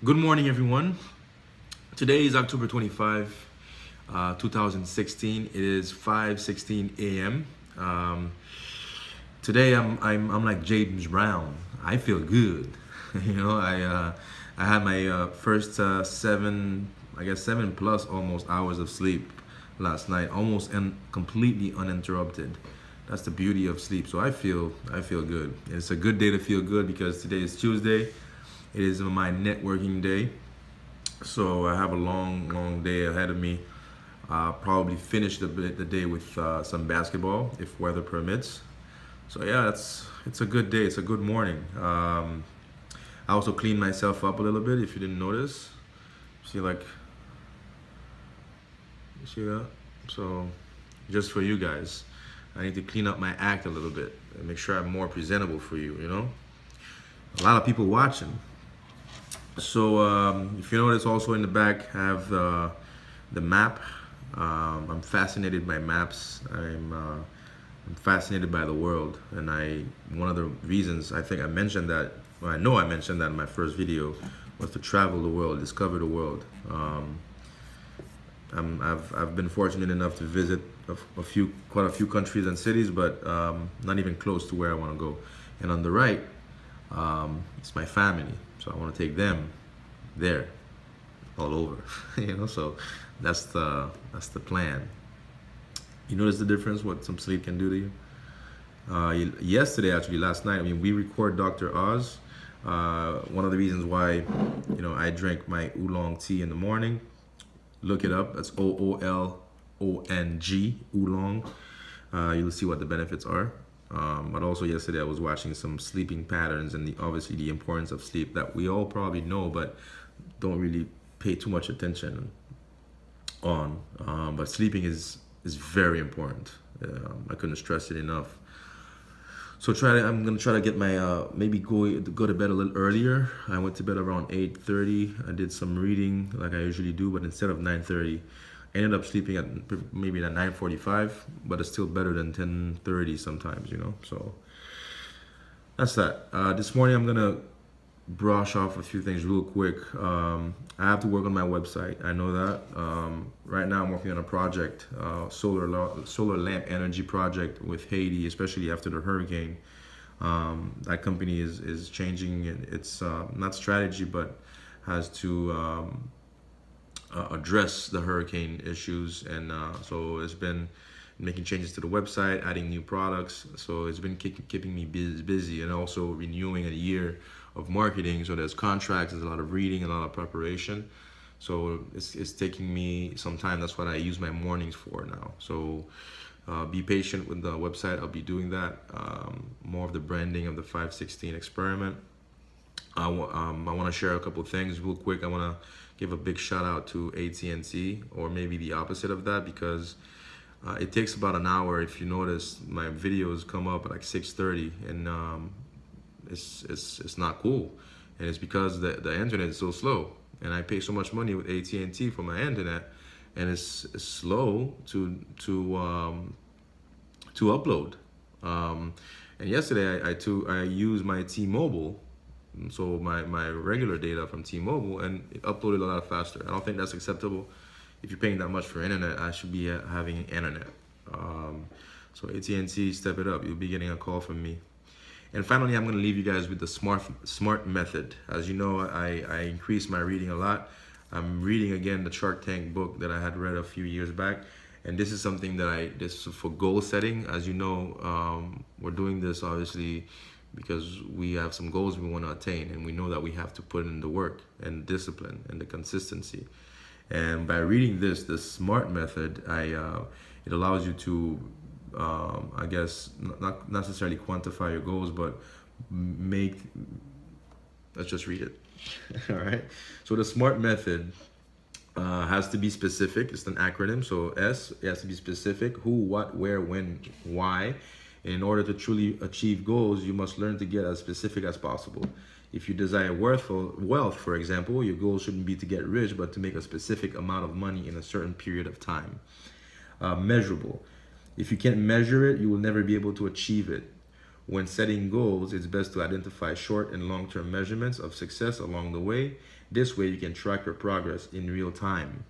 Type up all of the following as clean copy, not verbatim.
Good morning, everyone. Today is October 25, 2016. It is 5:16 a.m. Um, Today I'm like James Brown. I feel good. I had my first seven plus almost hours of sleep last night, almost and completely uninterrupted. That's the beauty of sleep. So I feel good. It's a good day to feel good because today is Tuesday. It is my networking day. So I have a long day ahead of me. Probably finish the day with some basketball if weather permits. So yeah, it's a good day. It's a good morning. I also cleaned myself up a little bit. If you didn't notice, see like you see that. So just for you guys, I need to clean up my act a little bit and make sure I'm more presentable for you. A lot of people watching. So if you notice, also in the back, I have the map. I'm fascinated by maps. I'm fascinated by the world, and one of the reasons I think I mentioned that, well, I know I mentioned that in my first video, was to travel the world, discover the world. I've been fortunate enough to visit quite a few countries and cities, but not even close to where I want to go. And on the right, it's my family, so I want to take them there, all over. So that's the plan. You notice the difference what some sleep can do to you? Yesterday, actually, last night, I mean, we record Dr. Oz. One of the reasons why, I drink my oolong tea in the morning. Look it up. That's OOLONG, oolong. You'll see what the benefits are. But also yesterday I was watching some sleeping patterns and obviously the importance of sleep that we all probably know, but don't really pay too much attention on. But sleeping is very important. I couldn't stress it enough. So I'm gonna try to get my maybe go to bed a little earlier. I went to bed around 8:30. I did some reading like I usually do, but instead of 9:30, I ended up sleeping at maybe at 9:45. But it's still better than 10:30 sometimes, So that's that. This morning I'm gonna brush off a few things real quick. I have to work on my website. I know that. Right now, I'm working on a project, solar lamp energy project with Haiti, especially after the hurricane. That company is changing its not strategy, but has to address the hurricane issues, and so it's been making changes to the website, adding new products. So it's been keeping me busy, and also renewing a year of marketing. So there's contracts, there's a lot of reading, a lot of preparation. So it's taking me some time. That's what I use my mornings for now. So be patient with the website. I'll be doing that. More of the branding of the 516 experiment. I want to share a couple things real quick. I want to give a big shout out to AT&T, or maybe the opposite of that, because it takes about an hour. If you notice, my videos come up at like 6:30, and it's not cool, and it's because the internet is so slow, and I pay so much money with AT&T for my internet, and it's slow to upload. And yesterday I used my T-Mobile, so my regular data from T-Mobile, and it uploaded a lot faster. I don't think that's acceptable. If you're paying that much for internet, I should be having internet. So AT&T, step it up. You'll be getting a call from me. And finally, I'm going to leave you guys with the smart method. As you know, I increased my reading a lot. I'm reading again the Shark Tank book that I had read a few years back. And this is something that this is for goal setting. As you know, we're doing this obviously because we have some goals we want to attain. And we know that we have to put in the work and discipline and the consistency. And by reading the SMART method, it allows you to, I guess, not necessarily quantify your goals, but let's just read it. All right. So the SMART method has to be specific. It's an acronym. So S, it has to be specific: who, what, where, when, why. And in order to truly achieve goals, you must learn to get as specific as possible. If you desire wealth, for example, your goal shouldn't be to get rich, but to make a specific amount of money in a certain period of time. Measurable. If you can't measure it, you will never be able to achieve it. When setting goals, it's best to identify short and long-term measurements of success along the way. This way you can track your progress in real time.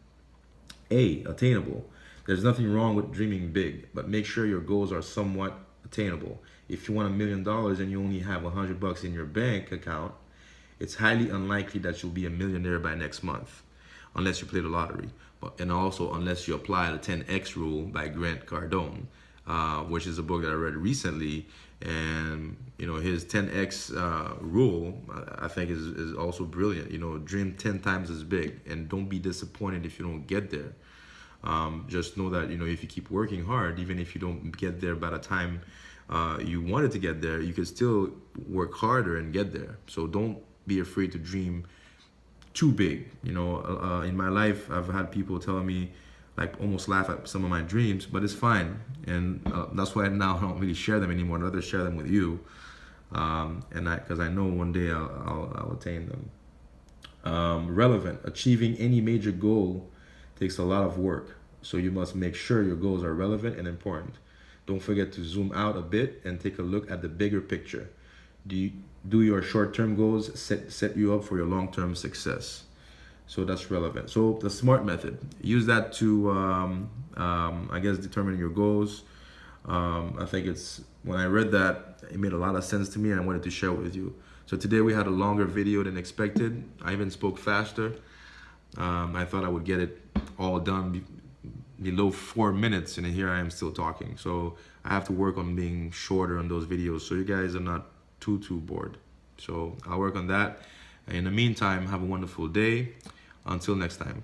A, attainable. There's nothing wrong with dreaming big, but make sure your goals are somewhat attainable. If you want $1 million and you only have $100 in your bank account, it's highly unlikely that you'll be a millionaire by next month, unless you play the lottery. And also unless you apply the 10x rule by Grant Cardone, which is a book that I read recently. And his 10x rule, I think is also brilliant. Dream 10 times as big, and don't be disappointed if you don't get there. Just know that if you keep working hard, even if you don't get there by the time you wanted to get there, you can still work harder and get there. So don't be afraid to dream too big. In my life, I've had people tell me, like, almost laugh at some of my dreams, but it's fine. And that's why now I don't really share them anymore. I'd rather share them with you, because I know one day I'll attain them. Relevant. Achieving any major goal takes a lot of work, so you must make sure your goals are relevant and important. Don't forget to zoom out a bit and take a look at the bigger picture. Do your short-term goals set you up for your long-term success? So that's relevant. So the SMART method, use that to I guess determine your goals. I think when I read that, it made a lot of sense to me, and I wanted to share it with you. So today we had a longer video than expected. I even spoke faster. I thought I would get it all done below 4 minutes, and here I am still talking. So I have to work on being shorter on those videos so you guys are not too bored. So I'll work on that. In the meantime, have a wonderful day. Until next time.